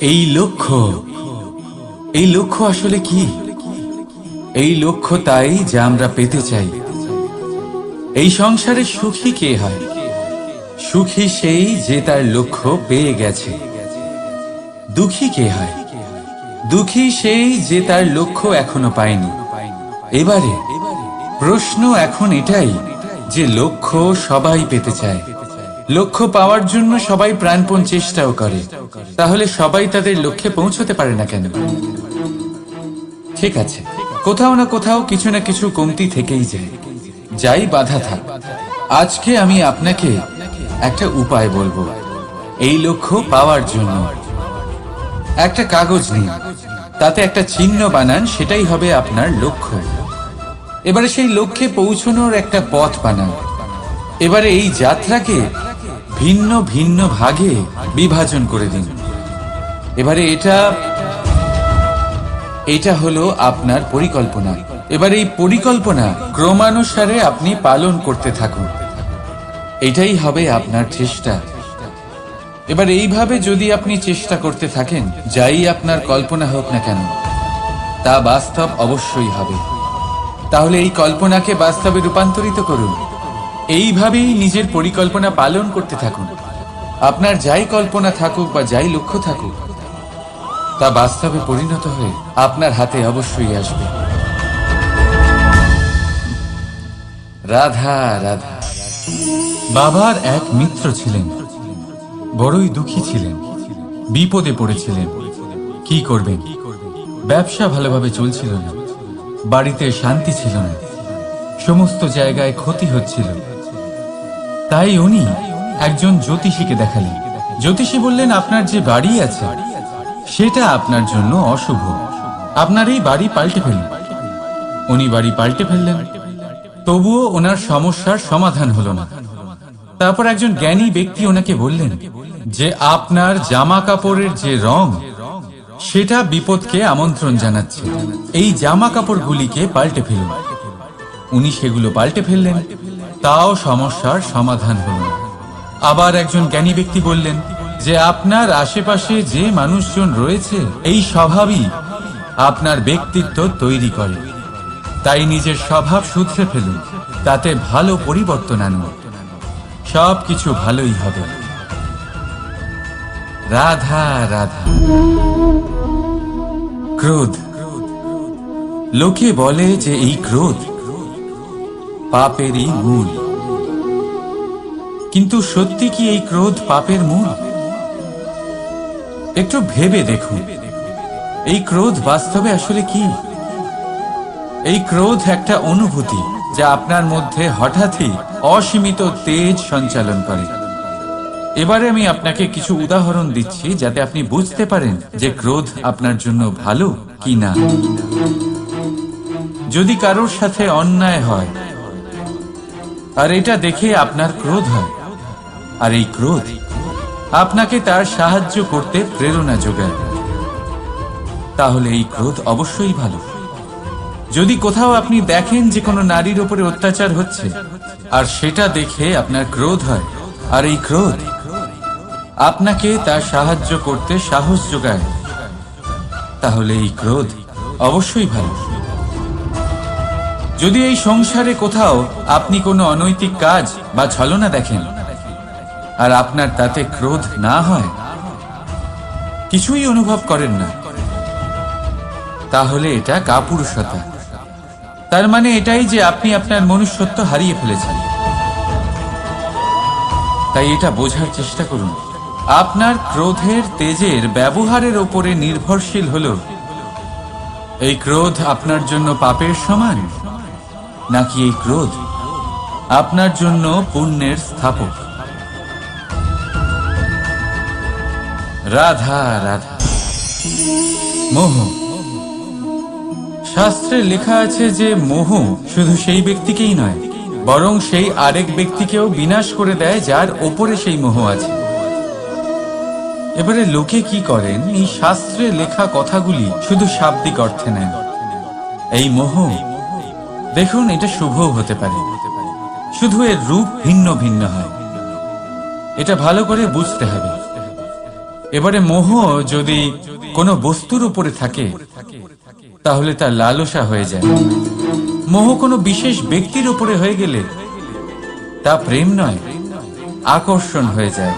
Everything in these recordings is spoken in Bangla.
এই লক্ষ্য আসলে কি? এই লক্ষ্য তাই যা আমরা পেতে চাই। এই সংসারে সুখী কে হয়? সুখী সেই যে তার লক্ষ্য পেয়ে গেছে। দুঃখী কে হয়? দুঃখী সেই যে তার লক্ষ্য এখনো পায়নি। এবারে প্রশ্ন এখন এটাই যে লক্ষ্য সবাই পেতে চায়, লক্ষ্য পাওয়ার জন্য সবাই প্রাণপণ চেষ্টাও করে, তাহলে সবাই তাদের লক্ষ্যে পৌঁছতে পারে না কেন? ঠিক আছে, কোথাও না কোথাও কিছু না কিছু কমতি থেকেই যায়, যাই বাধা থাক। আজকে আমি আপনাকে একটা উপায় বলবো এই লক্ষ্য পাওয়ার জন্য। একটা কাগজ নিন, তাতে একটা চিহ্ন বানান, সেটাই হবে আপনার লক্ষ্য। এবারে সেই লক্ষ্যে পৌঁছানোর একটা পথ বানান। এবারে এই যাত্রাকে ভিন্ন ভিন্ন ভাগে বিভাজন করে দিন। এবারে এটা হলো আপনার পরিকল্পনা। এবার এই পরিকল্পনা ক্রমানুসারে আপনি পালন করতে থাকুন, এটাই হবে আপনার চেষ্টা। এবার এইভাবে যদি আপনি চেষ্টা করতে থাকেন, যাই আপনার কল্পনা হোক না কেন তা বাস্তব অবশ্যই হবে। তাহলে এই কল্পনাকে বাস্তবে রূপান্তরিত করুন। এইভাবেই নিজের পরিকল্পনা পালন করতে থাকুন। আপনার যাই কল্পনা থাকুক বা যাই লক্ষ্য থাকুক, তা বাস্তবে পরিণত হয়ে আপনার হাতে অবশ্যই আসবে। রাধা রাধা। বাবার এক মিত্র ছিলেন, বড়ই দুঃখী ছিলেন, বিপদে পড়েছিলেন। কি করবেন? ব্যবসা ভালোভাবে চলছিল না, বাড়িতে শান্তি ছিল না, সমস্ত জায়গায় ক্ষতি হচ্ছিল। তাই উনি একজন জ্যোতিষীকে দেখালেন। জ্যোতিষী বললেন, আপনার যে বাড়ি আছে সেটা আপনার জন্য অশুভ, আপনার এই বাড়ি পাল্টে ফেলুন। উনি বাড়ি পাল্টে ফেললেন, তবুও ওনার সমস্যার সমাধান হলো না। তারপর একজন জ্ঞানী ব্যক্তি ওনাকে বললেন যে আপনার জামা কাপড়ের যে রং সেটা বিপদকে আমন্ত্রণ জানাচ্ছে, এই জামা কাপড়গুলিকে পাল্টে ফেলুন। উনি সেগুলো পাল্টে ফেললেন, তাও সমস্যার সমাধান হল না। আবার একজন জ্ঞানী ব্যক্তি বললেন যে আপনার আশেপাশে যে মানুষজন রয়েছে এই স্বভাবই আপনার ব্যক্তিত্ব তৈরি করে, তাই নিজের স্বভাব শুধরে ফেলুন, তাতে ভালো পরিবর্তন আনুন, সবকিছু ভালোই হবে। রাধা রাধা। ক্রোধ, লোকে বলে যে এই ক্রোধ পাপেরই মূল, কিন্তু সত্যি কি এই ক্রোধ পাপের মূল? একটু ভেবে দেখুন, এই ক্রোধ বাস্তবে আসলে কি? এই ক্রোধ একটা অনুভূতি যা আপনার মধ্যে হঠাৎই অসীমিত তেজ সঞ্চালন করে। এবারে আমি আপনাকে কিছু উদাহরণ দিচ্ছি যাতে আপনি বুঝতে পারেন যে ক্রোধ আপনার জন্য ভালো কি না। যদি কারোর সাথে অন্যায় হয় আর এটা দেখে আপনার ক্রোধ হয়, আর এই ক্রোধ আপনাকে তার সাহায্য করতে প্রেরণা যোগায়, তাহলে এই ক্রোধ অবশ্যই ভালো। যদি কোথাও আপনি দেখেন যে কোনো নারীর উপরে অত্যাচার হচ্ছে আর সেটা দেখে আপনার ক্রোধ হয়, আর এই ক্রোধ আপনাকে তার সাহায্য করতে সাহস যোগায়, তাহলে এই ক্রোধ অবশ্যই ভালো। যদি এই সংসারে কোথাও আপনি কোনো অনৈতিক কাজ বা ছলনা দেখেন আর আপনার তাতে ক্রোধ না হয়, কিছুই অনুভব করেন না, তাহলে এটা কাপুরুষতা। তার মানে এটাই যে আপনি আপনার মনুষ্যত্ব হারিয়ে ফেলেছেন। তাই এটা বোঝার চেষ্টা করুন, আপনার ক্রোধের তেজের ব্যবহারের ওপরে নির্ভরশীল হলো এই ক্রোধ আপনার জন্য পাপের সমান, নাকি এই ক্রোধ আপনার জন্য পুণ্যের স্থাপক। রাধা রাধা। মোহ, শাস্ত্রে লেখা আছে যে মোহ শুধু সেই ব্যক্তিকেই নয়, বরং সেই আরেক ব্যক্তিকেও বিনাশ করে দেয় যার ওপরে সেই মোহ আছে। এবারে লোকে কি করেন, এই শাস্ত্রে লেখা কথাগুলি শুধু শাব্দিক অর্থে নেন। এই মোহ দেখুন, এটা শুভও হতে পারে, শুধু এর রূপ ভিন্ন ভিন্ন হয়। এটা ভালো করে বুঝতে হবে। এবারে মোহ যদি কোনো বস্তুর উপরে থাকে তাহলে তা লালসা হয়ে যায়। মোহ কোনো বিশেষ ব্যক্তির উপরে হয়ে গেলে তা প্রেম নয়, আকর্ষণ হয়ে যায়।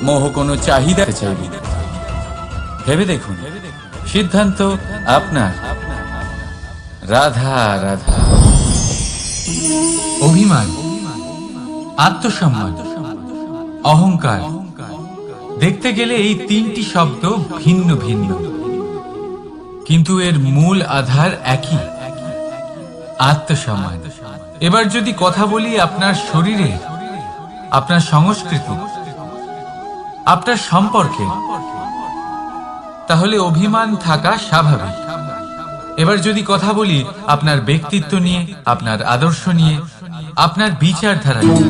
মোহ কোনো চাহিদা চাইবে। ভেবে দেখুন, সিদ্ধান্ত আপনার। রাধা রাধা। অভিমান, আত্মসম্মান, অহংকার, দেখতে গেলে এই তিনটি শব্দ ভিন্ন ভিন্ন, কিন্তু এর মূল আধার একই, আত্মসম্মান। এবার যদি কথা বলি আপনার শরীরে, আপনার সংস্কৃতি, আপনার সম্পর্কে, তাহলে অভিমান থাকা স্বাভাবিক। এবার যদি কথা বলি আপনার ব্যক্তিত্ব নিয়ে, আপনার আদর্শ নিয়ে, আপনার বিচারধারা নিয়ে,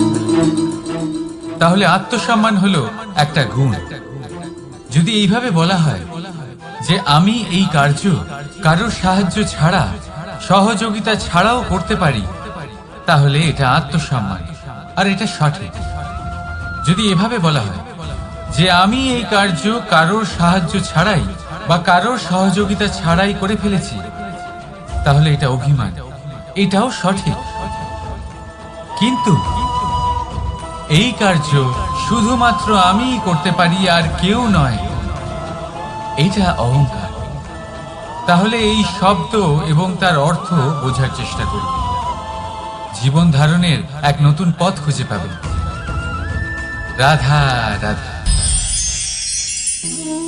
তাহলে আত্মসম্মান হলো একটা গুণ। যদি এইভাবে বলা হয় যে আমি এই কার্য কারোর সাহায্য ছাড়া, সহযোগিতা ছাড়াও করতে পারি, তাহলে এটা আত্মসম্মান, আর এটা সঠিক। যদি এভাবে বলা হয় যে আমি এই কার্য কারোর সাহায্য ছাড়াই বা কারোর সহযোগিতা ছাড়াই করে ফেলেছি, তাহলে এটা অভিমান, এটাও সঠিক। কিন্তু এই কার্য শুধুমাত্র আমিই করতে পারি আর কেউ নয়, এটা অহংকার। তাহলে এই শব্দ এবং তার অর্থ বোঝার চেষ্টা করুন। জীবন ধারণের এক নতুন পথ খুঁজে পাবেন। রাধা রাধা।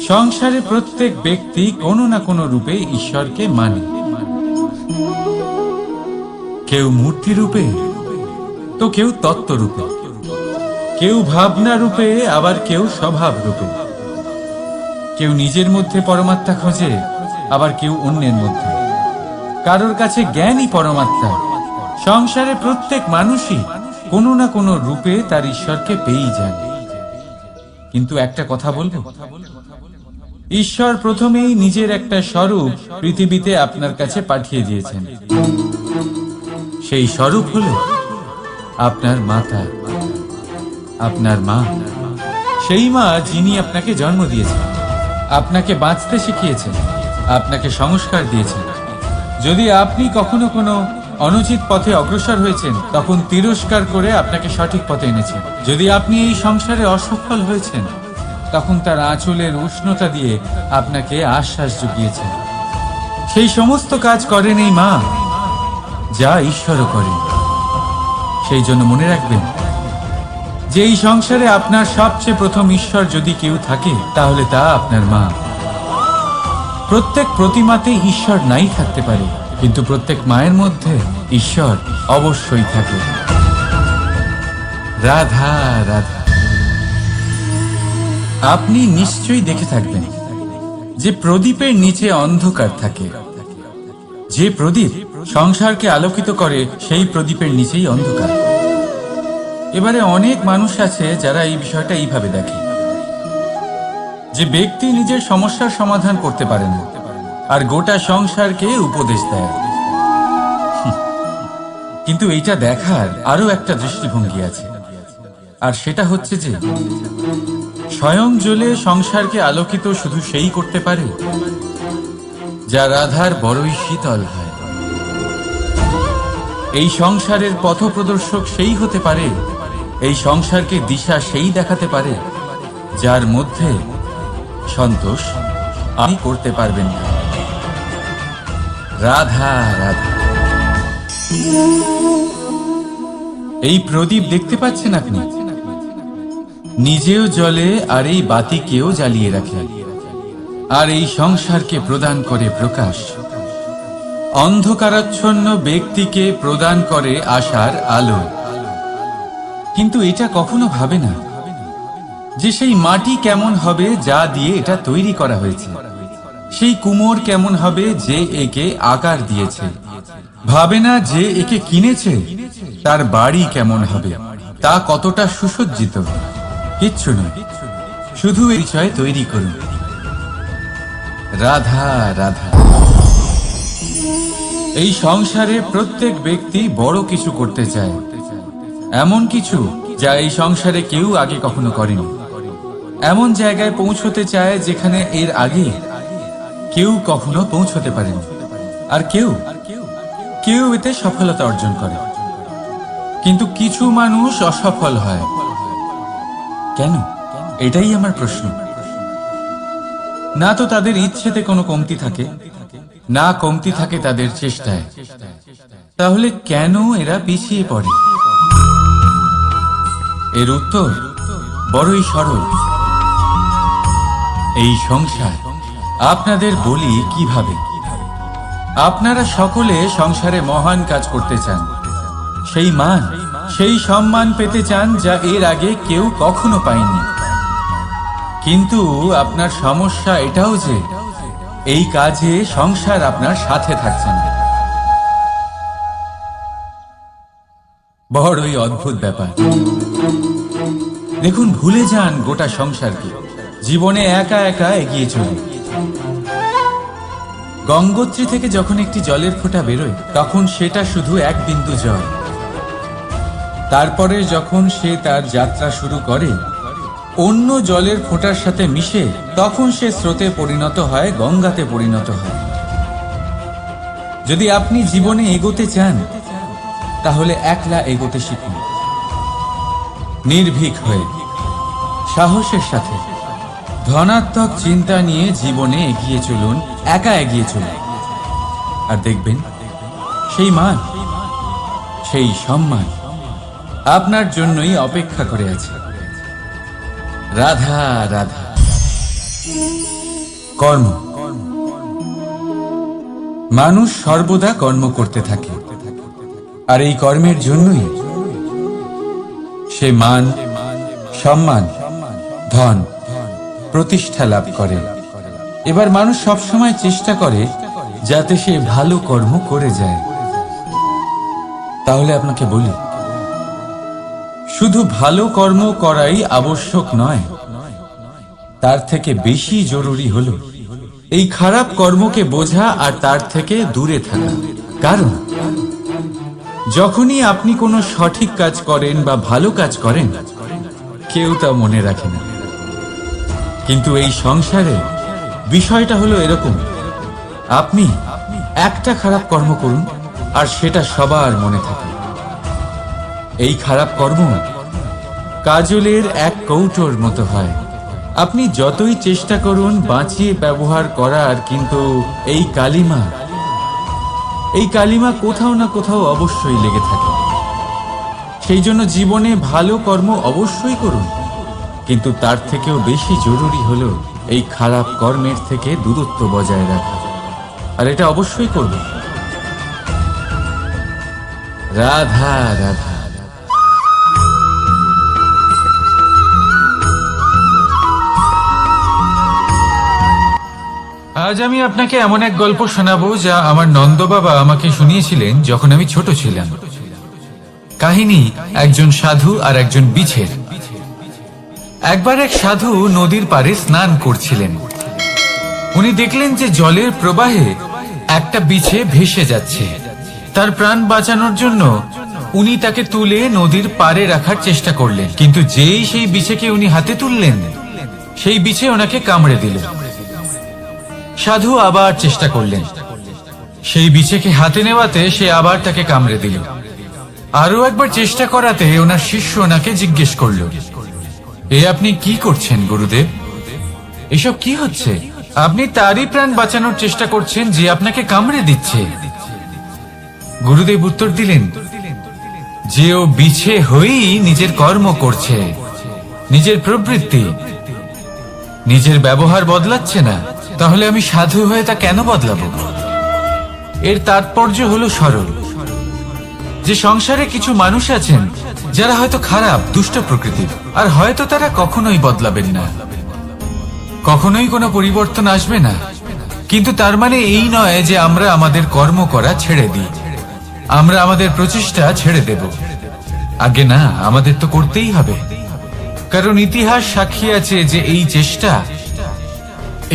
সংসারে প্রত্যেক ব্যক্তি কোনো না কোনো রূপে ঈশ্বরকে মানে। কেউ মূর্তি রূপে, তো কেউ তত্ত্ব রূপে, কেউ ভাবনা রূপে, আবার কেউ স্বভাব রূপে। কেউ নিজের মধ্যে পরমাত্মা খোঁজে, আবার কেউ অন্যের মধ্যে। কারোর কাছে জ্ঞানই পরমাত্মা। সংসারে প্রত্যেক মানুষই কোনো না কোনো রূপে তার ঈশ্বরকে পেয়েই যান। কিন্তু একটা কথা বলবো, ঈশ্বর প্রথমেই নিজের একটা স্বরূপ পৃথিবীতে আপনার কাছে পাঠিয়ে দিয়েছেন। সেই স্বরূপ হলো আপনার মাতা, আপনার মা। সেই মা যিনি আপনাকে জন্ম দিয়েছেন, আপনাকে বাঁচতে শিখিয়েছেন, আপনাকে সংস্কার দিয়েছেন। যদি আপনি কখনো কোনো অনুচিত পথে অগ্রসর হয়েছেন, তখন তিরস্কার করে আপনাকে সঠিক পথে এনেছেন। যদি আপনি এই সংসারে অসফল হয়েছেন, তখন তার আঁচলের উষ্ণতা দিয়ে আপনাকে আশ্বাস জুগিয়েছেন। সেই সমস্ত কাজ করেন এই মা, যা ঈশ্বরও করেন। সেই জন্য মনে রাখবেন যে এই সংসারে আপনার সবচেয়ে প্রথম ঈশ্বর যদি কেউ থাকে, তাহলে তা আপনার মা। প্রত্যেক প্রতিমাতে ঈশ্বর নাই থাকতে পারে, কিন্তু প্রত্যেক মায়ের মধ্যে ঈশ্বর অবশ্যই থাকে। রাধা রাধা। আপনি নিশ্চয়ই দেখে থাকবেন যে প্রদীপের নিচে অন্ধকার থাকে। যে প্রদীপ সংসারকে আলোকিত করে, সেই প্রদীপের নিচেই অন্ধকার। এবারে অনেক মানুষ আছে যারা এই বিষয়টা এইভাবে দেখে যে ব্যক্তি নিজের সমস্যার সমাধান করতে পারে না, আর গোটা সংসারকে উপদেশ দেয়। কিন্তু এইটা দেখার আরো একটা দৃষ্টিভঙ্গি আছে, আর সেটা হচ্ছে যে স্বয়ং জ্বলে সংসারকে আলোকিত শুধু সেই করতে পারে যা রাধার বড়ই শীতল হয়। এই সংসারের পথপ্রদর্শক সেই হতে পারে, এই সংসারকে দিশা সেই দেখাতে পারে যার মধ্যে সন্তোষ আপনি করতে পারবেন না। রাধা রাধা। এই প্রদীপ দেখতে পাচ্ছেন আপনি, নিজেও জ্বলে আর এই বাতিকেও জ্বালিয়ে রাখে, আর এই সংসারকে প্রদান করে প্রকাশ। অন্ধকারাচ্ছন্ন ব্যক্তিকে প্রদান করে আশার আলো। কিন্তু এটা কখনো ভাবে না যে সেই মাটি কেমন হবে যা দিয়ে এটা তৈরি করা হয়েছে, সেই কুমোর কেমন হবে যে একে আকার দিয়েছে। ভাবে না যে একে কিনেছে তার বাড়ি কেমন হবে, তা কতটা সুসজ্জিত। কিচ্ছু নয়, শুধু এই বিষয় তৈরি করুন। রাধা রাধা। এই সংসারে প্রত্যেক ব্যক্তি বড় কিছু করতে চায়, এমন কিছু যা এই সংসারে কেউ আগে কখনো করেনি। এমন জায়গায় পৌঁছতে চায় যেখানে এর আগে কেউ কখনো পৌঁছতে পারেনি, আর কেউ কেউ এতে সফলতা অর্জন করে। কিন্তু কিছু মানুষ অসফল হয় কেন? এটাই আমার প্রশ্ন। না তো তাদের ইচ্ছেতে কোনো কমতি থাকে, না কমতি থাকে তাদের চেষ্টায়। তাহলে কেন এরা পিছিয়ে পড়ে? এর উত্তর বড়ই সরল। এই সংসার। আপনাদের বলি কিভাবে। আপনারা সকলে সংসারে মহান কাজ করতে চান, সেই মান, সেই সম্মান পেতে চান যা এর আগে কেউ কখনো পায়নি। কিন্তু আপনার সমস্যা এটাও যে এই কাজে সংসার আপনার সাথে থাকছে না। বড়ই অদ্ভুত ব্যাপার। দেখুন, ভুলে যান গোটা সংসারকে, জীবনে একা একা এগিয়ে চলুন। গঙ্গোত্রী থেকে যখন একটি জলের ফোঁটা বেরোয় তখন সেটা শুধু এক বিন্দু জল। তারপরে যখন সে তার যাত্রা শুরু করে অন্য জলের ফোঁটার সাথে মিশে, তখন সে স্রোতে পরিণত হয়, গঙ্গাতে পরিণত হয়। যদি আপনি জীবনে এগোতে চান তাহলে একলা এগোতে শিখুন, নির্ভীক হয়ে, সাহসের সাথে, ধনাত্মক চিন্তা নিয়ে জীবনে এগিয়ে চলুন, একা এগিয়ে চলুন। আর দেখবেন সেই মান, সেই সম্মান আপনার জন্যই অপেক্ষা করে আছে। রাধা রাধা। কর্ম। মানুষ সর্বদা কর্ম করতে থাকে, আর এই কর্মের জন্যই সে মান, সম্মান, ধন, প্রতিষ্ঠা লাভ করে। এবার মানুষ সবসময় চেষ্টা করে যাতে সে ভালো কর্ম করে যায়। তাহলে আপনাকে বলি, শুধু ভালো কর্ম করাই আবশ্যক নয়, তার থেকে বেশি জরুরি হলো এই খারাপ কর্মকে বোঝা আর তার থেকে দূরে থাকা। কারণ যখনই আপনি কোনো সঠিক কাজ করেন বা ভালো কাজ করেন, কেউ তা মনে রাখে না। কিন্তু এই সংসারে বিষয়টা হলো এরকম, আপনি একটা খারাপ কর্ম করুন আর সেটা সবার মনে থাকে। এই খারাপ কর্ম কাজলের এক কৌটোর মতো হয়। আপনি যতই চেষ্টা করুন বাঁচিয়ে ব্যবহার করার, কিন্তু এই কালিমা কোথাও না কোথাও অবশ্যই লেগে থাকে। সেই জন্য জীবনে ভালো কর্ম অবশ্যই করুন, কিন্তু তার থেকেও বেশি জরুরি হলো এই খারাপ কর্মের থেকে দূরত্ব বজায় রাখা। আর এটা অবশ্যই করব। রাধা রাধা। আজ আমি আপনাকে এমন এক গল্প শোনাবো যা আমার নন্দ বাবা আমাকে শুনিয়েছিলেন যখন আমি ছোট ছিলাম। কাহিনী একজন সাধু আর একজন বিছের। একবার এক সাধু নদীর পাড়ে স্নান করছিলেন। উনি দেখলেন যে জলের প্রবাহে একটা বিছে ভেসে যাচ্ছে। তার প্রাণ বাঁচানোর জন্য উনি তাকে তুলে নদীর পাড়ে রাখার চেষ্টা করলেন, কিন্তু যেই সেই বিছেকে উনি হাতে তুললেন, সেই বিছে ওনাকে কামড়ে দিল। সাধু আবার চেষ্টা করলেন, সেই বিছেকে হাতে নেওয়াতে সে আবার তাকে কামড়ে দিল। আরো একবার চেষ্টা করাতে ওনার শিষ্য ওনাকে জিজ্ঞেস করল, এ আপনি কি করছেন গুরুদেব? এসব কি হচ্ছে? আপনি তারই প্রাণ বাঁচানোর চেষ্টা করছেন যে আপনাকে কামড়ে দিচ্ছে। গুরুদেব উত্তর দিলেন, যে ও বিছে হয়েই নিজের কর্ম করছে, নিজের প্রবৃত্তি, নিজের ব্যবহার বদলাচ্ছে না, তাহলে আমি সাধু হয়ে তা কেন বদলাবো? এর তাৎপর্য হলো সরল, যে সংসারে কিছু মানুষ আছেন যারা হয়তো খারাপ, দুষ্ট প্রকৃতির, আর হয়তো তারা কখনোই বদলাবেন না, কখনোই কোনো পরিবর্তন আসবে না। কিন্তু তার মানে এই নয় যে আমরা আমাদের কর্ম করা ছেড়ে দিই, আমরা আমাদের প্রচেষ্টা ছেড়ে দেব। আগে না, আমাদের তো করতেই হবে, কারণ ইতিহাস সাক্ষী আছে যে এই চেষ্টা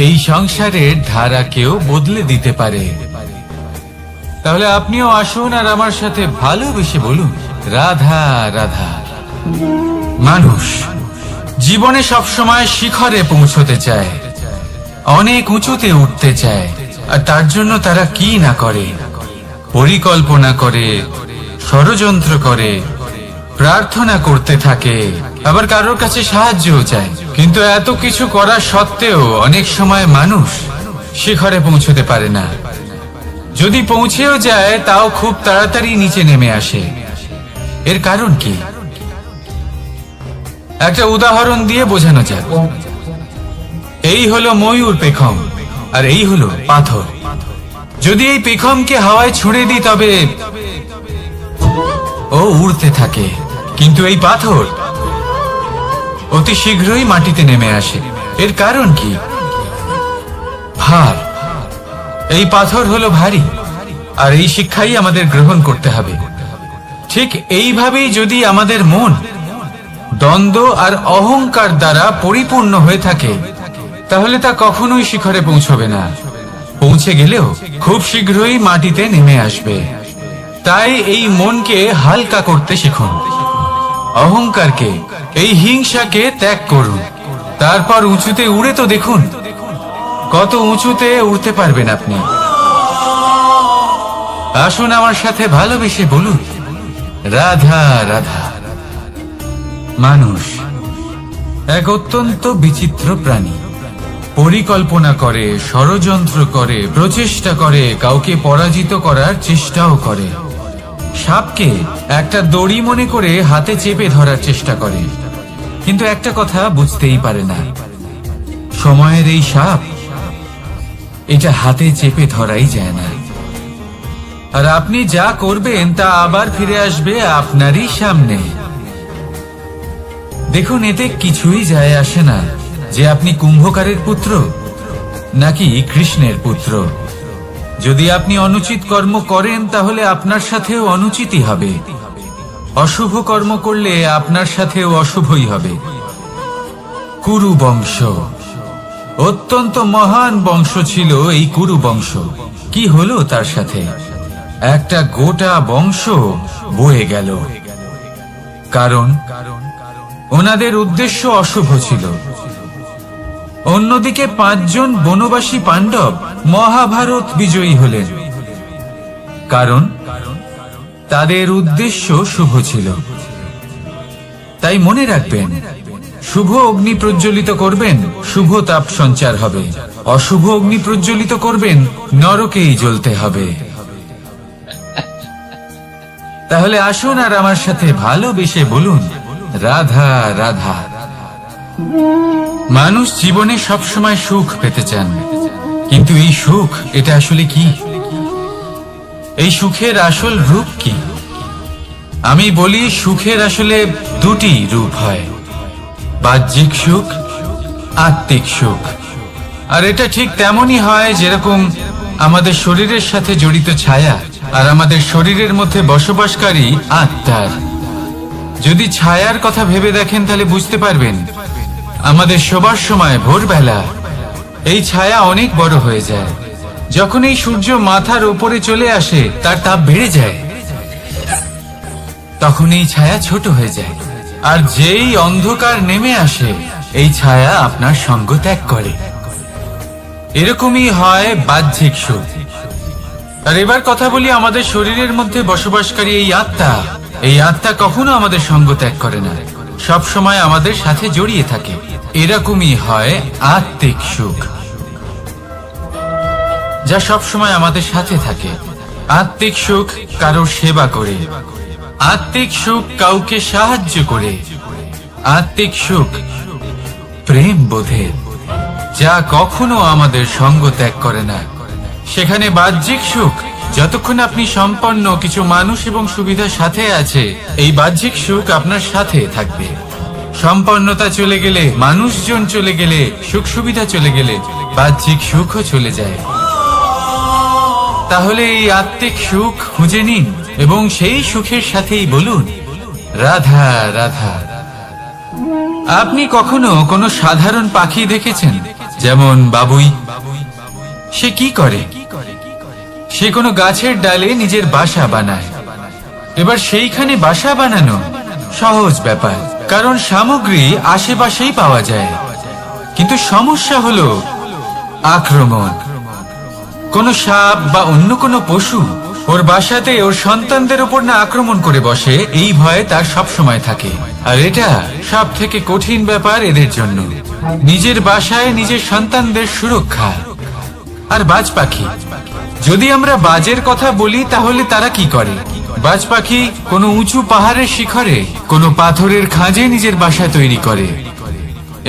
এই সংসারের ধারাকেও বদলে দিতে পারে। তাহলে আপনিও আসুন আর আমার সাথে ভালোবেসে বলুন, রাধা রাধা। মানুষ জীবনে সবসময় শিখরে পৌঁছতে চায়, অনেক উঁচুতে উঠতে চায়, আর তার জন্য তারা কি না করে, পরিকল্পনা করে, ষড়যন্ত্র করে, প্রার্থনা করতে থাকে, আবার কারোর কাছে সাহায্যও চায়। কিন্তু এত কিছু করা সত্ত্বেও অনেক সময় মানুষ শিখরে পৌঁছতে পারে না। যদি পৌঁছেও যায় তাও খুব তাড়াতাড়ি নিচে নেমে আসে। এর কারণ কি? একটা উদাহরণ দিয়ে বোঝানো যাক। এই হলো ময়ূর পেখম, আর এই হলো পাথর। যদি এই পেখমকে হাওয়ায় ছুঁড়ে দিই তবে ও উড়তে থাকে, কিন্তু এই পাথর অতি শীঘ্রই মাটিতে নেমে আসে। এর কারণ কি? ভার। এই পাথর হলো ভারী, আর এই শিক্ষাই আমাদের গ্রহণ করতে হবে। ঠিক এইভাবেই যদি আমাদের মন দ্বন্দ্ব আর অহংকার দ্বারা পরিপূর্ণ হয়ে থাকে, তাহলে তা কখনোই শিখরে পৌঁছবে না। পৌঁছে গেলেও খুব শীঘ্রই মাটিতে নেমে আসবে। তাই এই মনকে হালকা করতে শিখুন, অহংকারকে, এই হিংসাকে ত্যাগ করুন। তারপর উঁচুতে উড়ে তো দেখুন কত উঁচুতে উড়তে পারবেন আপনি। আসুন আমার সাথে ভালোবেসে বলুন, রাধা রাধা। মানুষ এক অত্যন্ত বিচিত্র প্রাণী। পরিকল্পনা করে, ষড়যন্ত্র করে, প্রচেষ্টা করে, কাউকে পরাজিত করার চেষ্টাও করে। সাপকে একটা দড়ি মনে করে হাতে চেপে ধরার চেষ্টা করে, কিন্তু একটা কথা বুঝতেই পারে না, সময়ের এই সাপ, এটা হাতে চেপে ধরাই যায় না। আর আপনি যা করবেন তা আবার ফিরে আসবে আপনারই সামনে। দেখুন, এতে কিছুই যায় আসে না যে আপনি কুম্ভকারের পুত্র নাকি কৃষ্ণের পুত্র। যদি আপনি অনুচিত কর্ম করেন তাহলে আপনার সাথেও অনুচিতই হবে। অশুভ কর্ম করলে আপনার সাথেও অশুভই হবে। কুরু বংশ অত্যন্ত মহান বংশ ছিল। এই কুরু বংশ কি হলো তার সাথে? একটা গোটা বংশ বয়ে গেল। কারণ ওনাদের উদ্দেশ্য অশুভ ছিল। অন্যদিকে 5 জন বনবাসী পাণ্ডব মহাভারত বিজয়ী হলেন, কারণ তাদের উদ্দেশ্য শুভ ছিল। তাই মনে রাখবেন, শুভ অগ্নি প্রজ্বলিত করবেন, শুভ তাপ সঞ্চার হবে। অশুভ অগ্নি প্রজ্বলিত করবেন, নরকেই জ্বলতে হবে। তাহলে আসুন আর আমার সাথে ভালোবেসে বলুন, রাধা রাধা। মানুষ জীবনে সবসময় সুখ পেতে চান, কিন্তু এই সুখ, এটা আসলে কি? এই সুখের আসল রূপ কি? আমি বলি, সুখের আসলে 2টি রূপ হয়, বাহ্যিক সুখ, আত্মিক সুখ। আর এটা ঠিক তেমনই হয় যেরকম আমাদের শরীরের সাথে জড়িত ছায়া আর আমাদের শরীরের মধ্যে বসবাসকারী আত্মার। যদি ছায়ার কথা ভেবে দেখেন তাহলে বুঝতে পারবেন, আমাদের শোবার সময় ভোরবেলা এই ছায়া অনেক বড় হয়ে যায়। যখন এই সূর্য মাথার উপরে চলে আসে, তার তাপ বেড়ে যায়, তখন এই ছায়া ছোট হয়ে যায়। আর যেই অন্ধকার নেমে আসে, এই ছায়া আপনার সঙ্গ ত্যাগ করে। এরকমই হয় বাহ্যিক সুখ। আর এবার কথা বলি আমাদের শরীরের মধ্যে বসবাসকারী এই আত্মা। এই আত্মা কখনো আমাদের সঙ্গ ত্যাগ করে না, সব সময় আমাদের সাথে জড়িয়ে থাকে। এরকমই হয় আত্মিক সুখ, যা সব সময় আমাদের সাথে থাকে। আত্মিক সুখ কারোর সেবা করে, আত্মিক সুখ কাউকে সাহায্য করে, আত্মিক সুখ প্রেম বোধের, যা কখনো আমাদের সঙ্গ ত্যাগ করে না। সেখানে বাহ্যিক সুখ, যতক্ষণ আপনি সম্পন্ন কিছু মানুষ এবং সুবিধার সাথে আছে, এই বাহ্যিক সুখ আপনার সাথে থাকবে। সম্পন্নতা চলে গেলে, মানুষজন চলে গেলে, সুখ সুবিধা চলে গেলে, বাহ্যিক সুখও চলে যায়। তাহলে এই আত্মিক সুখ খুঁজে নিন এবং সেই সুখের সাথেই বলুন, রাধা রাধা। আপনি কখনো কোনো সাধারণ পাখি দেখেছেন? যেমন বাবুই। সে কি করে? সে কোনো গাছের ডালে নিজের বাসা বানায়। এবার সেইখানে বাসা বানানো সহজ ব্যাপার। কারণ সামগ্রী আশেপাশেই পাওয়া যায়, কিন্তু সমস্যা হলো আক্রমণ। কোনো সাপ বা অন্য কোনো পশু ওর বাসাতে ওর সন্তানদের উপর না আক্রমণ করে বসে, এই ভয়ে তার সব সময় থাকে। আর এটা সব থেকে কঠিন ব্যাপার এদের জন্য, নিজের বাসায় নিজের সন্তানদের সুরক্ষা। আর বাজ পাখি, যদি আমরা বাজের কথা বলি তাহলে তারা কি করে? বাজ পাখি কোনো উঁচু পাহাড়ের শিখরে, কোনো পাথরের খাঁজে নিজের বাসা তৈরি করে।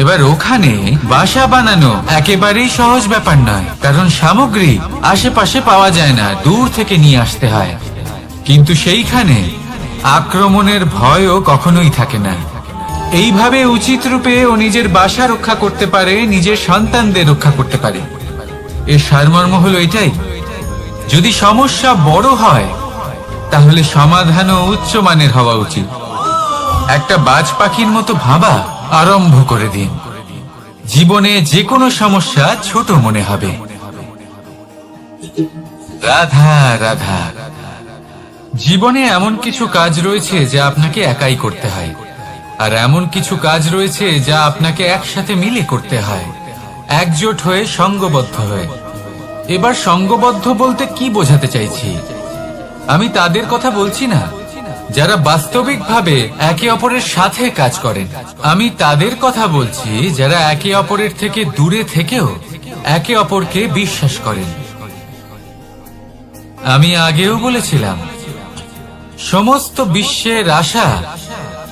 এবার ওখানে বাসা বানানো একেবারেই সহজ ব্যাপার নয়, কারণ সামগ্রী আশেপাশে পাওয়া যায় না, দূর থেকে নিয়ে আসতে হয়। কিন্তু সেইখানে আক্রমণের ভয়ও কখনোই থাকে না। এইভাবে উচিত রূপে ও নিজের বাসা রক্ষা করতে পারে, নিজের সন্তানদের রক্ষা করতে পারে। এর সারমর্ম হলো এটাই, যদি সমস্যা বড় হয় তাহলে সমাধানও উচ্চমানের হওয়া উচিত। একটা বাজ পাখির মতো ভাবা আরম্ভ করে দিন, জীবনে যে কোনো সমস্যা ছোট মনে হবে। রাধা রাধা। জীবনে এমন কিছু কাজ রয়েছে যা আপনাকে একাই করতে হয়, আর এমন কিছু কাজ রয়েছে যা আপনাকে একসাথে মিলে করতে হয়, একজোট হয়ে, সঙ্গবদ্ধ হয়ে। এবার সঙ্গবদ্ধ বলতে কি বোঝাতে চাইছি? আমি তাদের কথা বলছি না যারা বাস্তবিকভাবে একে অপরের সাথে কাজ করেন, আমি তাদের কথা বলছি যারা একে অপরের থেকে দূরে থেকেও একে অপরকে বিশ্বাস করেন। আমি আগেও বলেছিলাম, সমস্ত বিশ্বের আশা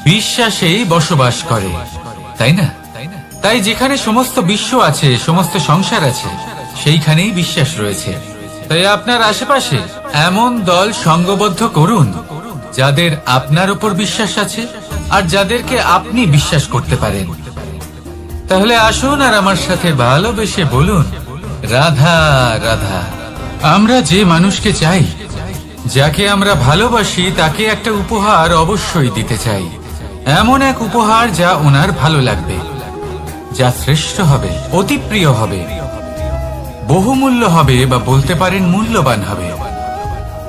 বিশ্বাসেই বসবাস করে, তাই না? তাই যেখানে সমস্ত বিশ্ব আছে, সমস্ত সংসার আছে, সেইখানেই বিশ্বাস রয়েছে। তাই আপনার আশেপাশে এমন দল সঙ্গবদ্ধ করুন যাদের আপনার উপর বিশ্বাস আছে আর যাদেরকে আপনি বিশ্বাস করতে পারেন। তাহলে আসুন আর আমার সাথে ভালোবেসে বলুন, রাধা রাধা। আমরা যে মানুষকে চাই, যাকে আমরা ভালোবাসি, তাকে একটা উপহার অবশ্যই দিতে চাই। এমন এক উপহার যা ওনার ভালো লাগবে, যা শ্রেষ্ঠ হবে, অতি প্রিয় হবে, বহুমূল্য হবে, বা বলতে পারেন মূল্যবান হবে।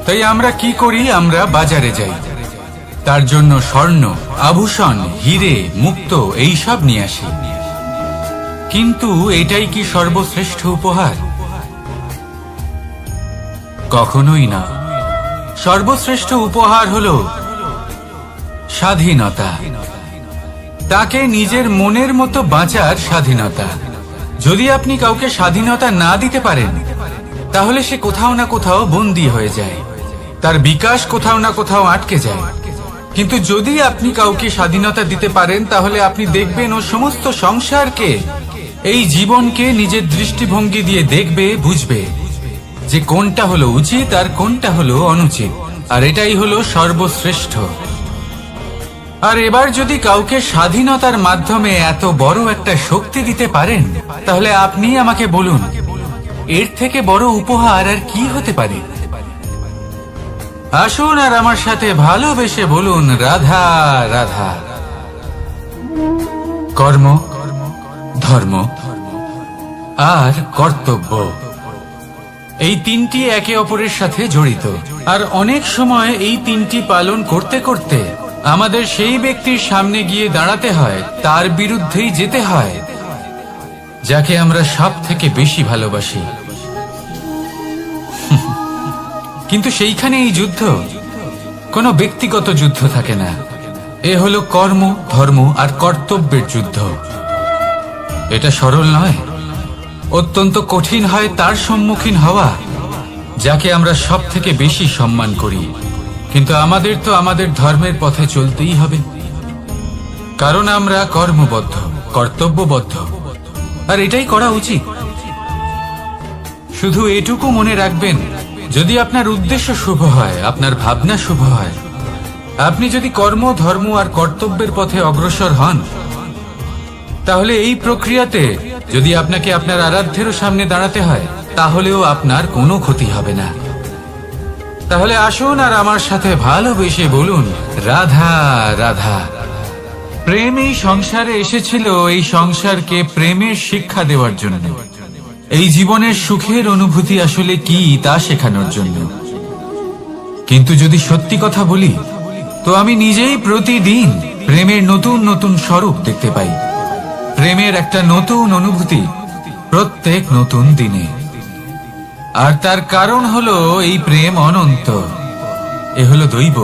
তাই আমরা কি করি? আমরা বাজারে যাই, তার জন্য স্বর্ণ, আভূষণ, হিরে, মুক্ত এইসব নিয়ে আসি। কিন্তু এটাই কি সর্বশ্রেষ্ঠ উপহার? কখনোই না। সর্বশ্রেষ্ঠ উপহার হলো স্বাধীনতা, তাকে নিজের মনের মতো বাঁচার স্বাধীনতা। যদি আপনি কাউকে স্বাধীনতা না দিতে পারেন, তাহলে সে কোথাও না কোথাও বন্দী হয়ে যায়, তার বিকাশ কোথাও না কোথাও আটকে যায়। কিন্তু যদি আপনি কাউকে স্বাধীনতা দিতে পারেন, তাহলে আপনি দেখবেন ও সমস্ত সংসারকে, এই জীবনকে নিজের দৃষ্টিভঙ্গি দিয়ে দেখবে, বুঝবে যে কোনটা হলো উচিত আর কোনটা হলো অনুচিত। আর এটাই হলো সর্বশ্রেষ্ঠ। আর এবার যদি কাউকে স্বাধীনতার মাধ্যমে এত বড় একটা শক্তি দিতে পারেন, তাহলে আপনি আমাকে বলুন, এর থেকে বড় উপহার আর কি হতে পারে? আসুন আর আমার সাথে ভালোবেসে বলুন, রাধা রাধা। কর্ম, ধর্ম আর কর্তব্য, এই তিনটি একে অপরের সাথে জড়িত। আর অনেক সময় এই তিনটি পালন করতে করতে আমাদের সেই ব্যক্তির সামনে গিয়ে দাঁড়াতে হয়, তার বিরুদ্ধেই যেতে হয়, যাকে আমরা সব থেকে বেশি ভালোবাসি। কিন্তু সেইখানে এই যুদ্ধ কোনো ব্যক্তিগত যুদ্ধ থাকে না, এ হলো কর্ম, ধর্ম আর কর্তব্যের যুদ্ধ। এটা সরল নয়, অত্যন্ত কঠিন হয় তার সম্মুখীন হওয়া যাকে আমরা সব থেকে বেশি সম্মান করি। কিন্তু আমাদের তো আমাদের ধর্মের পথে চলতেই হবে, কারণ আমরা কর্মবদ্ধ, কর্তব্যবদ্ধ, আর এটাই করা উচিত। শুধু এটুকু মনে রাখবেন, যদি আপনার উদ্দেশ্য শুভ হয়, আপনার ভাবনা শুভ হয়, আপনি যদি কর্ম, ধর্ম আর কর্তব্যের পথে অগ্রসর হন, তাহলে এই প্রক্রিয়াতে যদি আপনাকে আপনার আরাধ্যেরও সামনে দাঁড়াতে হয়, তাহলেও আপনার কোনো ক্ষতি হবে না। তাহলে আসুন আর আমার সাথে ভালোবেসে বলুন, রাধা রাধা। প্রেম এই সংসারে এসেছিল এই সংসারকে প্রেমের শিক্ষা দেওয়ার জন্য, এই জীবনের সুখের অনুভূতি আসলে কি তা শেখানোর জন্য। কিন্তু যদি সত্যি কথা বলি, তো আমি নিজেই প্রতিদিন প্রেমের নতুন নতুন স্বরূপ দেখতে পাই। প্রেমের একটা নতুন অনুভূতি প্রত্যেক নতুন দিনে। আর তার কারণ হলো এই প্রেম অনন্ত। এ হলো দৈব।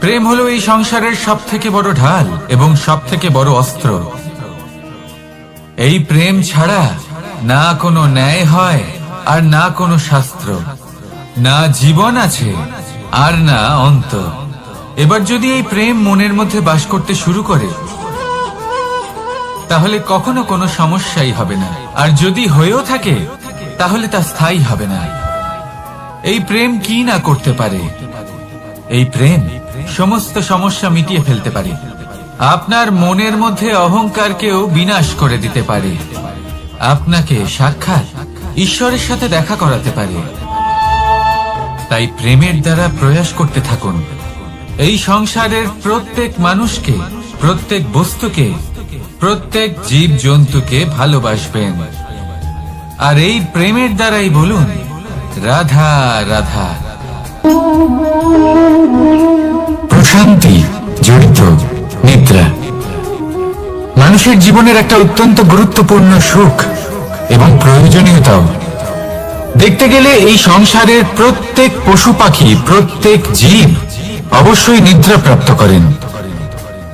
প্রেম হলো এই সংসারের সব থেকে বড় ঢাল এবং সব থেকে বড় অস্ত্র। এই প্রেম ছাড়া না কোনো ন্যায় হয় আর না কোনো শাস্ত্র, না জীবন আছে আর না অন্ত। এবার যদি এই প্রেম মনের মধ্যে বাস করতে শুরু করে, তাহলে কখনো কোনো সমস্যাই হবে না। আর যদি হয়েও থাকে, তাহলে তা স্থায়ী হবে না। এই প্রেম কি না করতে পারে? এই প্রেম সমস্ত সমস্যা মিটিয়ে ফেলতে পারে। আপনার মনের মধ্যে অহংকারকেও বিনাশ করে দিতে পারে। আপনাকে সাক্ষাৎ ঈশ্বরের সাথে দেখা করাতে পারে। তাই প্রেমের দ্বারা প্রয়াস করতে থাকুন। এই সংসারের প্রত্যেক মানুষকে, প্রত্যেক বস্তুকে, প্রত্যেক জীব জন্তুকে ভালোবাসবেন। আর এই প্রেমের দ্বারাই বলুন রাধা রাধা। প্রশান্তি জড়িত নিদ্রা মানুষের জীবনের একটা অত্যন্ত গুরুত্বপূর্ণ সুখ এবং প্রয়োজনীয়তাও। দেখতে গেলে এই সংসারের প্রত্যেক পশু পাখি, প্রত্যেক জীব অবশ্যই নিদ্রা প্রাপ্ত করেন।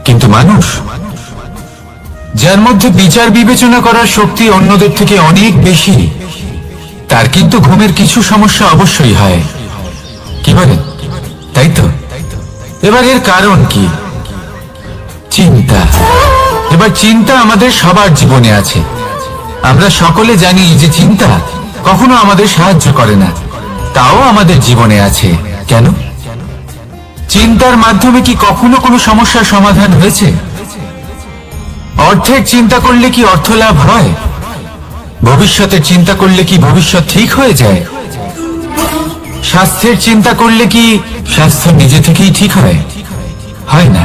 কিন্তু মানুষ, যার মধ্যে বিচার বিবেচনা করার শক্তি অন্যদের থেকে অনেক বেশি, তার কিন্তু ঘুমের কিছু সমস্যা অবশ্যই হয়। কি বলেন? তাই তো। এবার এর কারণ কি? চিন্তা। এবার চিন্তা আমাদের সবার জীবনে আছে। আমরা সকলে জানি যে চিন্তা কখনো আমাদের সাহায্য করে না, তাও আমাদের জীবনে আছে। কেন? চিন্তার মাধ্যমে কি কখনো কোনো সমস্যার সমাধান হয়েছে? অর্থের চিন্তা করলে কি অর্থ লাভ হয়? ভবিষ্যতের চিন্তা করলে কি ভবিষ্যৎ ঠিক হয়ে যায়? স্বাস্থ্যের চিন্তা করলে কি স্বাস্থ্য নিজে থেকেই ঠিক হয়? হয় না।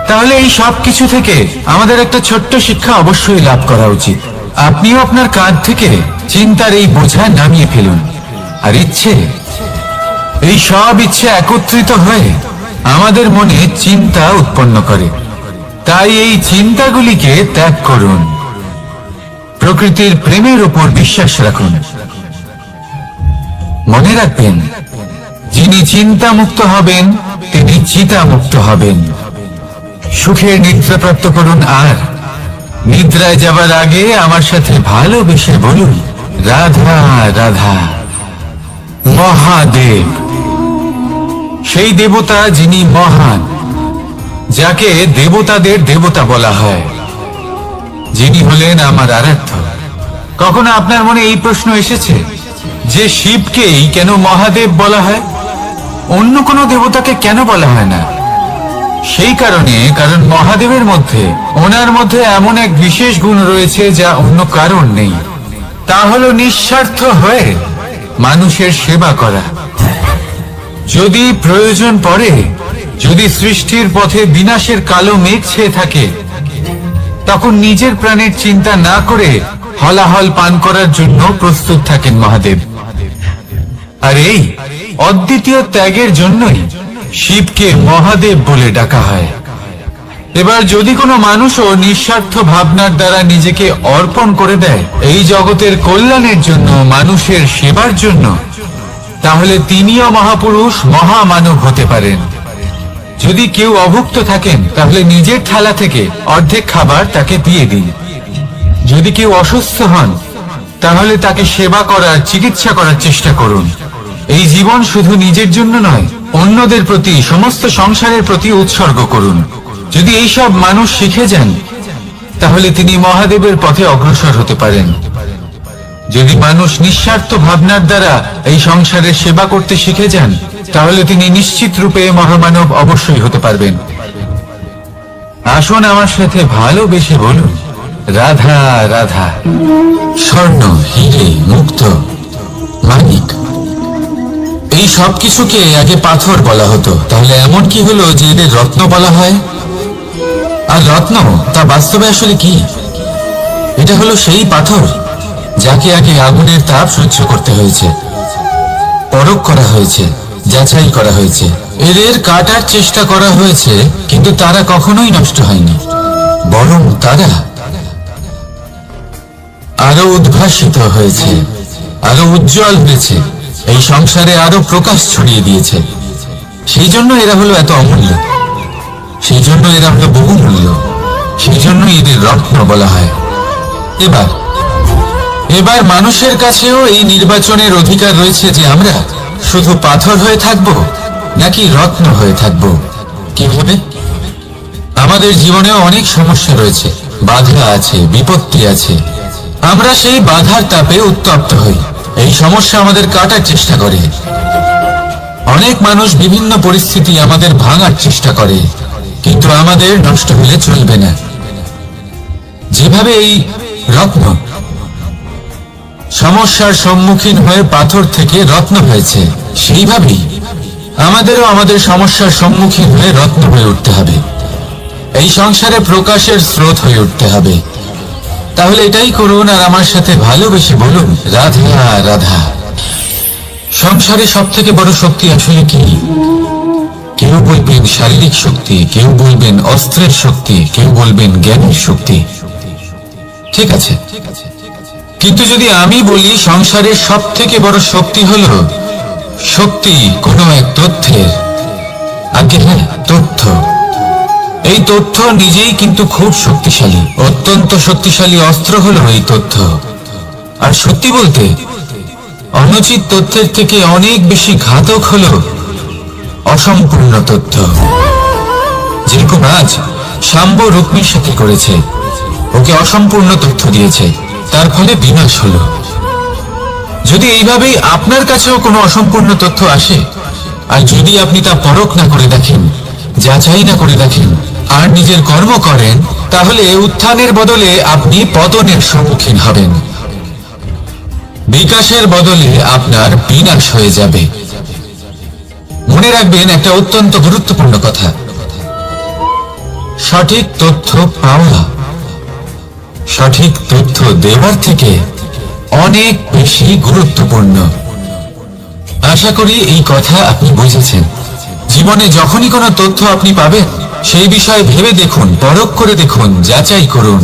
তাহলে এই সব কিছু থেকে আমাদের একটা ছোট্ট শিক্ষা অবশ্যই লাভ করা উচিত। আপনিও আপনার কাঁধ থেকে চিন্তার এই বোঝা নামিয়ে ফেলুন। আর ইচ্ছে, এই সব ইচ্ছে একত্রিত হয়ে আমাদের মনে চিন্তা উৎপন্ন করে। তাই এই চিন্তাগুলিকে ত্যাগ করুন। প্রকৃতির প্রেমের উপর বিশ্বাস রাখুন। মনে রাখবেন, যিনি চিন্তা মুক্ত হবেন তিনি চিতা মুক্ত হবেন। সুখের নিদ্রা প্রাপ্ত করুন। আর নিদ্রায় যাবার আগে আমার সাথে ভালোবেসে বলুন রাধা রাধা। মহাদেব সেই দেবতা যিনি মহান, যাকে দেবতাদের দেবতা বলা হয়, যিনি হলেন আমার আরাধ্য। কখনো আপনার মনে এই প্রশ্ন এসেছে যে শিবকেই কেন মহাদেব বলা হয়, অন্য কোনো দেবতাকে কেন বলা হয় না? সেই কারণে, কারণ মহাদেবের মধ্যে, ওনার মধ্যে এমন এক বিশেষ গুণ রয়েছে যা অন্য কারণ নেই। তা হলো নিঃস্বার্থ হয়ে মানুষের সেবা করা। যদি প্রয়োজন পড়ে, যদি সৃষ্টির পথে বিনাশের কালো মেঘ ছেয়ে থাকে, তখন নিজের প্রাণের চিন্তা না করে হলাহল পান করার জন্য প্রস্তুত থাকেন মহাদেব। আর এই অদ্বিতীয় ত্যাগের জন্যই শিবকে মহাদেব বলে ডাকা হয়। এবার যদি কোনো মানুষও নিঃস্বার্থ ভাবনার দ্বারা নিজেকে অর্পণ করে দেয় এই জগতের কল্যাণের জন্য, মানুষের সেবার জন্য, তাহলে তিনিও মহাপুরুষ, মহামানব হতে পারেন। যদি কেউ অভুক্ত থাকেন, তাহলে নিজের থালা থেকে অর্ধেক খাবার তাকে দিয়ে দিন। যদি কেউ অসুস্থ হন, তাহলে তাকে সেবা করার, চিকিৎসা করার চেষ্টা করুন। এই জীবন শুধু নিজের জন্য নয়, অন্যদের প্রতি, সমস্ত সংসারের প্রতি উৎসর্গ করুন। যদি এইসব মানুষ শিখে যান, তাহলে তিনি মহাদেবের পথে অগ্রসর হতে পারেন। যদি মানুষ নিঃস্বার্থ ভাবনার দ্বারা এই সংসারের সেবা করতে শিখে যান, তাহলে তিনি নিশ্চিত রূপে মহামানব অবশ্যই হতে পারবেন। আসুন আমার সাথে ভালোবেসে বলুন রাধা রাধা। স্বর্ণ, হিরে, মুক্ত, মানিক, এই সব কিছুকে আগে পাথর বলা হতো। তাহলে এমন কি হলো যে এদের রত্ন বলা হয়? আর রত্ন তা বাস্তবে আসলে কি? এটা হলো সেই পাথর যাকে আগে আগুনের তাপ সহ্য করতে হয়েছে, পরখ করা হয়েছে, যাচাই করা হয়েছে, এদের কাটার চেষ্টা করা হয়েছে, কিন্তু তারা কখনোই নষ্ট হয়নি, বরং তারা আরো উদ্ভাসিত হয়েছে, আরো উজ্জ্বল হয়েছে, এই সংসারে আরো প্রকাশ ছড়িয়ে দিয়েছে। সেই জন্য এরা হলো এত অমূল্য, সেই জন্য এরা হলো বহুমূল্য, সেই জন্য এদের রত্ন বলা হয়। এবার মানুষের কাছেও এই নির্বাচনের অধিকার রয়েছে যে আমরা শুধু পাথর হয়ে থাকব নাকি রত্ন হয়ে থাকব। কিভাবে? আমাদের জীবনেও অনেক সমস্যা রয়েছে, বাধা আছে, বিপত্তি আছে। আমরা সেই বাধার তাপে উত্তপ্ত হই, এই সমস্যা আমাদের কাটার চেষ্টা করে। অনেক মানুষ বিভিন্ন পরিস্থিতি আমাদের ভাঙার চেষ্টা করে, কিন্তু আমাদের নষ্ট হলে চলবে না। যেভাবে এই রত্ন সমস্যার সম্মুখীন হয়ে পাথর থেকে রত্ন হয়েছে, সেইভাবেই আমাদেরও আমাদের সমস্যার সম্মুখীন হয়ে রত্ন হয়ে উঠতে হবে, এই সংসারে প্রকাশের স্রোত হয়ে উঠতে হবে। তাহলে এটাই করুন আর আমার সাথে ভালোবেসে বলুন, রাধা রাধা। সংসারে সব থেকে বড় শক্তি আসলে কি? কেউ বলবেন শারীরিক শক্তি, কেউ বলবেন অস্ত্রের শক্তি, কেউ বলবেন জ্ঞানের শক্তি। ঠিক আছে, কিন্তু যদি আমি বলি সংসারের সব থেকে বড় শক্তি হলো শক্তি কোনো এক তথ্যের, আগে হ্যাঁ, তথ্য। এই তথ্য নিজেই কিন্তু খুব শক্তিশালী, অত্যন্ত শক্তিশালী অস্ত্র হলো এই তথ্য। আর সত্যি বলতে অনুচিত তথ্যের থেকে অনেক বেশি ঘাতক হলো অসম্পূর্ণ তথ্য। যেরকম আজ শাম্ব রুক্মির সাথে করেছে, ওকে অসম্পূর্ণ তথ্য দিয়েছে, তার ফলে বিনাশ হলো। যদি এইভাবেই আপনার কাছেও কোনো অসম্পূর্ণ তথ্য আসে, আর যদি আপনি তা পরখ না করে দেখেন, যাচাই না করে দেখেন, আর নিজের কর্ম করেন, তাহলে উত্থানের বদলে আপনি পতনের সম্মুখীন হবেন, বিকাশের বদলে আপনার বিনাশ হয়ে যাবে। মনে রাখবেন একটা অত্যন্ত গুরুত্বপূর্ণ কথা, সঠিক তথ্য পাওয়া সঠিক তথ্য দেওয়ার থেকে অনেক বেশি গুরুত্বপূর্ণ। আশা করি এই কথা আপনি বুঝেছেন। জীবনে যখনই কোনো তথ্য আপনি পাবেন, সেই বিষয়ে ভেবে দেখুন, পরখ করে দেখুন, যাচাই করুন,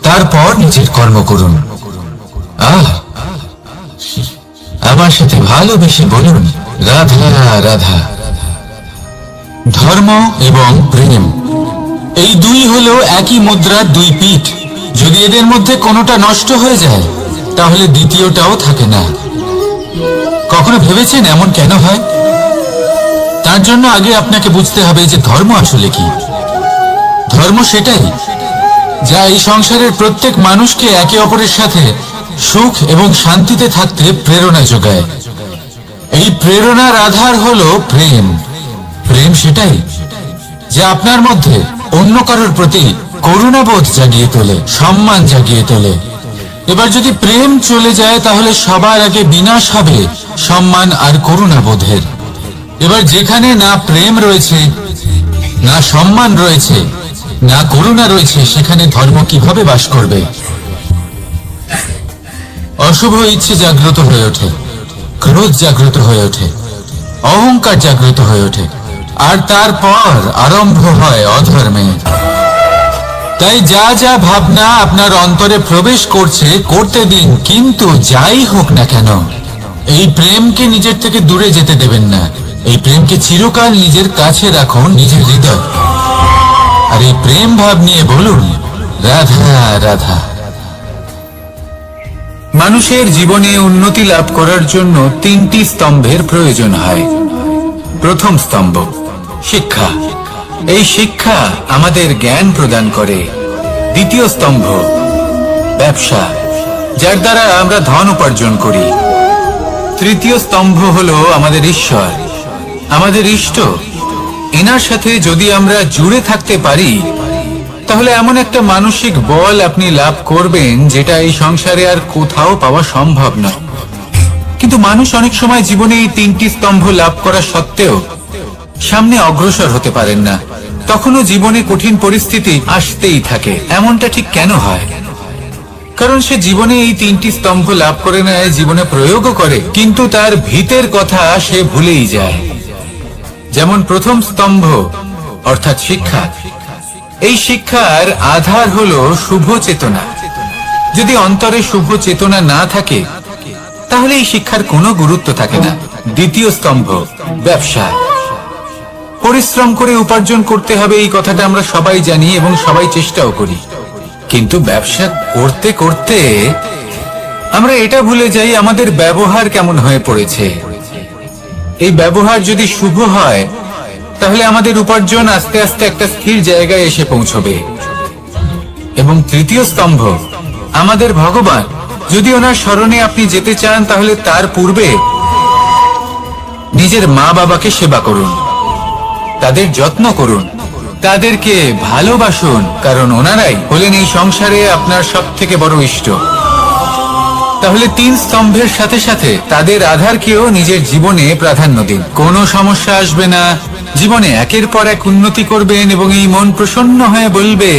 তারপর নিজের কর্ম করুন। আমার সাথে ভালোবেসে বলুন, রাধা রাধা। ধর্ম এবং প্রেম, এই দুই হলো একই মুদ্রার দুই পিঠ। যদি এদের মধ্যে কোনোটা নষ্ট হয়ে যায়, তাহলে দ্বিতীয়টাও থাকে না। কখনো ভেবেছেন এমন কেন হয়? তার জন্য আগে আপনাকে বুঝতে হবে যে ধর্ম আসলে কি। ধর্ম সেটাই যা এই সংসারের প্রত্যেক মানুষকে একে অপরের সাথে সুখ এবং শান্তিতে থাকতে প্রেরণা যোগায়। এই প্রেরণার আধার হলো প্রেম। প্রেম সেটাই যা আপনার মধ্যে অন্য কারোর প্রতি করুণাবোধ জাগিয়ে তোলে, সম্মান জাগিয়ে তোলে। এবার যদি প্রেম চলে যায়, তাহলে সবার আগে বিনাশ হবে সম্মান আর করুণাবোধের। এবার যেখানে না প্রেম রয়েছে, না সম্মান রয়েছে, না করুণা রয়েছে, সেখানে ধর্ম কিভাবে বাস করবে? অশুভ ইচ্ছে জাগ্রত হয়ে ওঠে, ক্রোধ জাগ্রত হয়ে ওঠে, অহংকার জাগ্রত হয়ে ওঠে, আর তারপর আরম্ভ হয় অধর্মের। তাই যা যা ভাবনা আপনার অন্তরে প্রবেশ করছে, করতে দিন, কিন্তু যাই হোক না কেন, এই প্রেমকে নিজের থেকে দূরে যেতে দেবেন না। এই প্রেমকে চিরকাল নিজের কাছে রাখুন, নিজের হৃদয়। আর এই প্রেম ভাব নিয়ে বলুন, রাধা রাধা। মানুষের জীবনে উন্নতি লাভ করার জন্য তিনটি স্তম্ভের প্রয়োজন হয়। প্রথম স্তম্ভ শিক্ষা। এই শিক্ষা আমাদের জ্ঞান প্রদান করে। দ্বিতীয় স্তম্ভ ব্যবসা, যার দ্বারা আমরা ধন উপার্জন করি। তৃতীয় স্তম্ভ হলো আমাদের ঈশ্বর, আমাদের ইষ্ট। এনার সাথে যদি আমরা জুড়ে থাকতে পারি, তাহলে এমন একটা মানসিক বল আপনি লাভ করবেন যেটা এই সংসারে আর কোথাও পাওয়া সম্ভব নয়। কিন্তু মানুষ অনেক সময় জীবনে এই তিনটি স্তম্ভ লাভ করা সত্ত্বেও সামনে অগ্রসর হতে পারেন না। তখনও জীবনে কঠিন পরিস্থিতি আসতেই থাকে। এমনটা ঠিক কেন হয়? কারণ সে জীবনে এই তিনটি স্তম্ভ লাভ করে নেয়, জীবনে প্রয়োগও করে, কিন্তু তার ভিতের কথা সে ভুলেই যায়। যেমন প্রথম স্তম্ভ অর্থাৎ শিক্ষা। এই শিক্ষার আধার হলো শুভ চেতনা। যদি অন্তরে শুভ চেতনা না থাকে তাহলে এই শিক্ষার কোনো গুরুত্ব থাকে না। দ্বিতীয় স্তম্ভ, ব্যবসা। পরিশ্রম করে উপার্জন করতে হবে, এই কথাটা আমরা সবাই জানি এবং সবাই চেষ্টাও করি। কিন্তু ব্যবসা করতে করতে আমরা এটা ভুলে যাই আমাদের ব্যবহার কেমন হয়ে পড়েছে। এই ব্যবহার যদি শুভ হয় তাহলে আমাদের উপার্জন আস্তে আস্তে একটা স্থির জায়গায় এসে পৌঁছবে। এবং তৃতীয় স্তম্ভ, আমাদের ভগবান। যদি ওনার স্মরণে আপনি যেতে চান তাহলে তার পূর্বে নিজের মা বাবাকে সেবা করুন, তাদের যত্ন করুন, তাদেরকে ভালোবাসুন, কারণ ওনারাই হলেন এই সংসারে আপনার সবথেকে বড় ইষ্ট। তাহলে 3 স্তম্ভের সাথে সাথে তাদের আধারকেও নিজের জীবনে প্রাধান্য দিন। কোনো সমস্যা আসবে না, জীবনে একের পর এক উন্নতি করবেন এবং এই মন প্রসন্ন হয়ে বলবে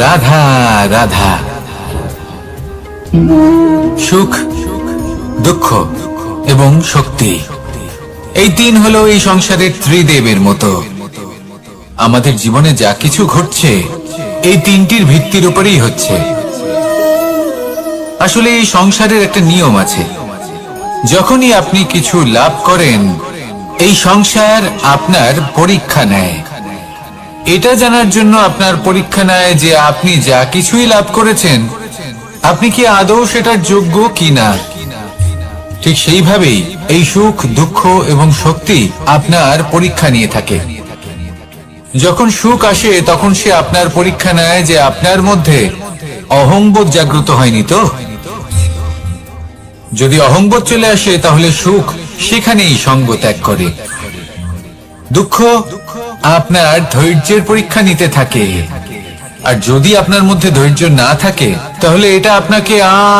রাধা রাধা। সুখ, দুঃখ এবং শক্তি, এই 3 হলো এই সংসারের ত্রিদেবের মতো। আমাদের জীবনে যা কিছু ঘটছে এই 3টির ভিত্তির উপরেই হচ্ছে। আসলে এই সংসারের একটা নিয়ম আছে, যখনই আপনি কিছু লাভ করেন এই সংসার আপনার পরীক্ষা নেয়। এটা জানার জন্য আপনার পরীক্ষা নেয় যে আপনি যা কিছুই লাভ করেছেন আপনি কি আদৌ সেটার যোগ্য কিনা। ঠিক সেইভাবেই এই সুখ, দুঃখ এবং শক্তি আপনার পরীক্ষা নিয়ে থাকে। যখন সুখ আসে তখন সে আপনার পরীক্ষা নেয় যে আপনার মধ্যে অহংবোধ জাগ্রত হয়নি তো। যদি অহংবোধ চলে আসে তাহলে সুখ সেখানেই সঙ্গ ত্যাগ করে। দুঃখ আপনার ধৈর্যের পরীক্ষা নিতে থাকে, আর যদি আপনার মধ্যে ধৈর্য না থাকে তাহলে এটা আপনাকে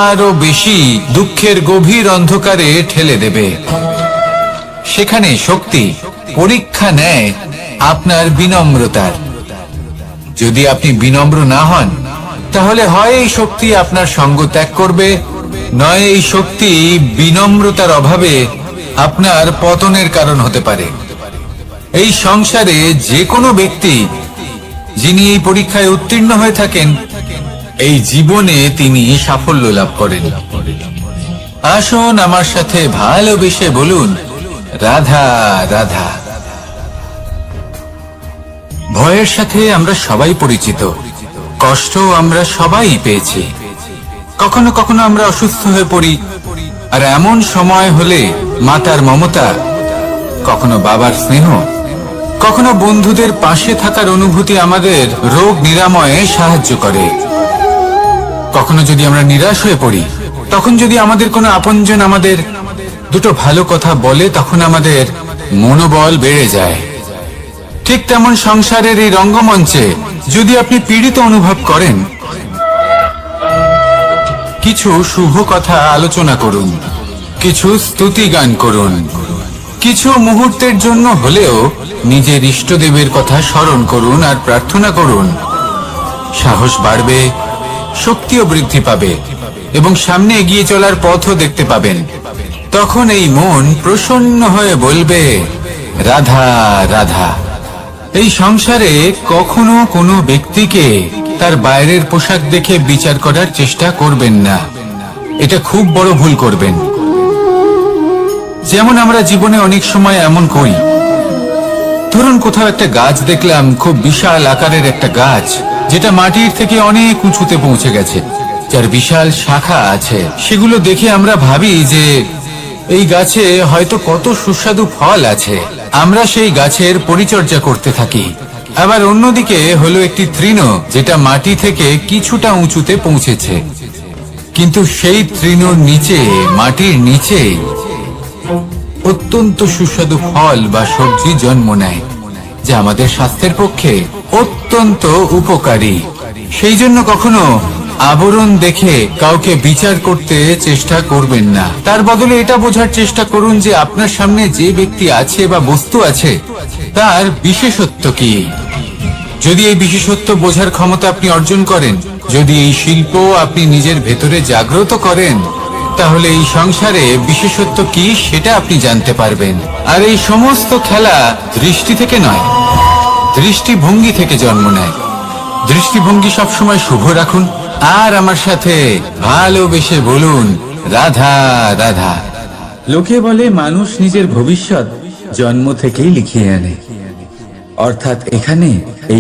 আরো বেশি দুঃখের গভীর অন্ধকারে ঠেলে দেবে। সেখানে শক্তি পরীক্ষা নেয় আপনার বিনম্রতার। যদি আপনি বিনম্র না হন তাহলে হয় এই শক্তি আপনার সঙ্গ ত্যাগ করবে, নয় এই শক্তি বিনম্রতার অভাবে আপনার পতনের কারণ হতে পারে। এই সংসারে যে কোনো ব্যক্তি যিনি এই পরীক্ষায় উত্তীর্ণ হয়ে থাকেন এই জীবনে তিনি সাফল্য লাভ করেন। আসুন আমার সাথে ভালোবেসে বলুন রাধা রাধা। ভয়ের সাথে আমরা সবাই পরিচিত, কষ্ট আমরা সবাই পেয়েছি। কখনো কখনো আমরা অসুস্থ হয়ে পড়ি, আর এমন সময় হলে মাতার মমতা, কখনো বাবার স্নেহ, কখনো বন্ধুদের পাশে থাকার অনুভূতি আমাদের রোগ নিরাময়ে সাহায্য করে। কখনো যদি আমরা নিরাশ হয়ে পড়ি তখন যদি আমাদের কোনো আপনজন আমাদের দুটো ভালো কথা বলে তখন আমাদের মনোবল বেড়ে যায়। ঠিক তেমন সংসারের এই রঙ্গমঞ্চে যদি আপনি পীড়িত অনুভব করেন কিছু শুভ কথা আলোচনা করুন, কিছু স্তুতি গান করুন, কিছু মুহূর্তের জন্য হলেও নিজের ইষ্টদেবের কথা স্মরণ করুন আর প্রার্থনা করুন। সাহস বাড়বে, শক্তিও বৃদ্ধি পাবে এবং সামনে এগিয়ে চলার পথও দেখতে পাবেন। তখন এই মন প্রসন্ন হয়ে বলবে রাধা রাধা। এই সংসারে কখনো কোনো ব্যক্তিকে তার বাইরের পোশাক দেখে বিচার করার চেষ্টা করবেন না, এটা খুব বড় ভুল করবেন। যেমন আমরা জীবনে অনেক সময় এমন করি, ধরুন কোথাও একটা গাছ দেখলাম, খুব বিশাল আকারের একটা গাছ যেটা মাটির থেকে অনেক উঁচুতে পৌঁছে গেছে, যার বিশাল শাখা আছে। সেগুলো দেখে আমরা ভাবি যে এই গাছে হয়তো কত সুস্বাদু ফল আছে, আমরা সেই গাছের পরিচর্যা করতে থাকি। আবার অন্যদিকে হলো একটি তৃণ যেটা মাটি থেকে কিছুটা উঁচুতে পৌঁছেছে, কিন্তু সেই তৃণর নিচে, মাটির নিচে অত্যন্ত সুস্বাদু ফল বা সবজি জন্ম নেয়, যা আমাদের স্বাস্থ্যের পক্ষে অত্যন্ত উপকারী। সেই জন্য কখনো আবরণ দেখে কাউকে বিচার করতে চেষ্টা করবেন না, তার বদলে এটা বোঝার চেষ্টা করুন যে আপনার সামনে যে ব্যক্তি আছে বা বস্তু আছে তার বিশেষত্ব কি। যদি এই বিশেষত্ব বোঝার ক্ষমতা আপনি অর্জন করেন, যদি এই শিল্প আপনি নিজের ভেতরে জাগ্রত করেন, তাহলে এই সংসারে বিশেষত্ব কি সেটা আপনি জানতে পারবেন। আর এই সমস্ত খেলা দৃষ্টি থেকে নয়, দৃষ্টিভঙ্গি থেকে জন্ম নেয়। দৃষ্টিভঙ্গি সবসময় শুভ রাখুন আর আমার সাথে ভালোবেসে বলুন রাধা রাধা। লোকে বলে মানুষ নিজের ভবিষ্যৎ জন্ম থেকেই লিখিয়ে আনে, অর্থাৎ এখানে এই